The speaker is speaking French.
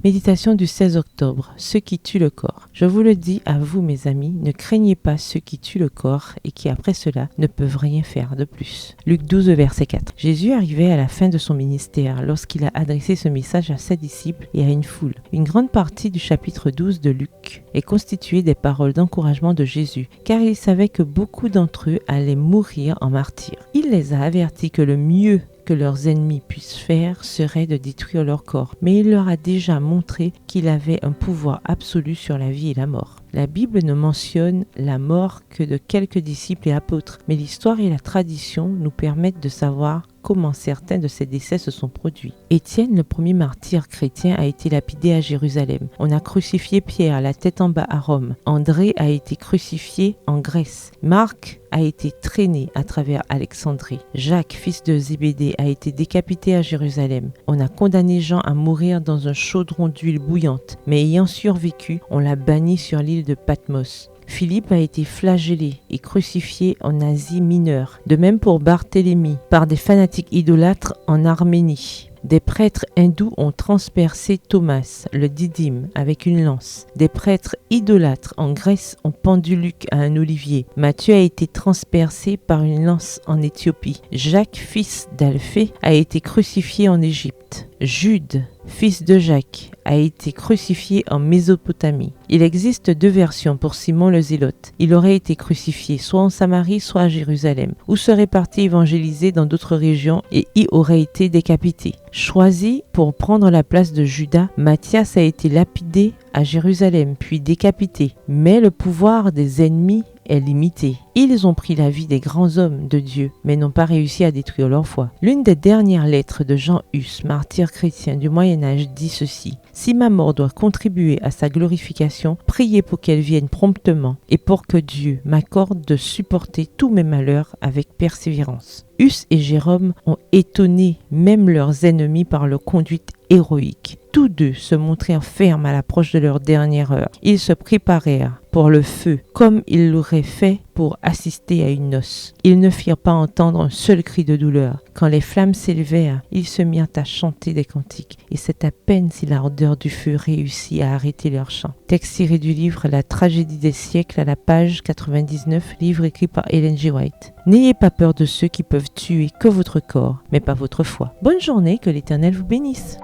Méditation du 16 octobre, ceux qui tuent le corps. Je vous le dis à vous mes amis, ne craignez pas ceux qui tuent le corps et qui après cela ne peuvent rien faire de plus. Luc 12 verset 4. Jésus arrivait à la fin de son ministère lorsqu'il a adressé ce message à ses disciples et à une foule. Une grande partie du chapitre 12 de Luc est constituée des paroles d'encouragement de Jésus, car il savait que beaucoup d'entre eux allaient mourir en martyrs. Il les a avertis que le mieux que leurs ennemis puissent faire serait de détruire leur corps, mais il leur a déjà montré qu'il avait un pouvoir absolu sur la vie et la mort. La Bible ne mentionne la mort que de quelques disciples et apôtres, mais l'histoire et la tradition nous permettent de savoir comment certains de ces décès se sont produits. Étienne, le premier martyr chrétien, a été lapidé à Jérusalem. On a crucifié Pierre, la tête en bas à Rome. André a été crucifié en Grèce. Marc a été traîné à travers Alexandrie. Jacques, fils de Zébédée, a été décapité à Jérusalem. On a condamné Jean à mourir dans un chaudron d'huile bouillante, mais ayant survécu, on l'a banni sur l'île de Patmos. Philippe a été flagellé et crucifié en Asie mineure. De même pour Barthélemy, par des fanatiques idolâtres en Arménie. Des prêtres hindous ont transpercé Thomas, le didyme, avec une lance. Des prêtres idolâtres en Grèce ont pendu Luc à un olivier. Matthieu a été transpercé par une lance en Éthiopie. Jacques, fils d'Alphée, a été crucifié en Égypte. Jude, fils de Jacques, a été crucifié en Mésopotamie. Il existe deux versions pour Simon le Zélote. Il aurait été crucifié soit en Samarie, soit à Jérusalem, ou serait parti évangéliser dans d'autres régions et y aurait été décapité. Choisi pour prendre la place de Judas, Matthias a été lapidé à Jérusalem, puis décapité. Mais le pouvoir des ennemis est limité. Ils ont pris la vie des grands hommes de Dieu, mais n'ont pas réussi à détruire leur foi. L'une des dernières lettres de Jean Hus, martyr chrétien du Moyen-Âge, dit ceci: « Si ma mort doit contribuer à sa glorification, priez pour qu'elle vienne promptement et pour que Dieu m'accorde de supporter tous mes malheurs avec persévérance. » Hus et Jérôme ont étonné même leurs ennemis par leur conduite héroïque. Tous deux se montrèrent fermes à l'approche de leur dernière heure. Ils se préparèrent pour le feu, comme ils l'auraient fait pour assister à une noce. Ils ne firent pas entendre un seul cri de douleur. Quand les flammes s'élevèrent, ils se mirent à chanter des cantiques, et c'est à peine si l'ardeur du feu réussit à arrêter leur chant. Texte tiré du livre La tragédie des siècles à la page 99, livre écrit par Ellen G. White. N'ayez pas peur de ceux qui peuvent tuer que votre corps, mais pas votre foi. Bonne journée, que l'Éternel vous bénisse.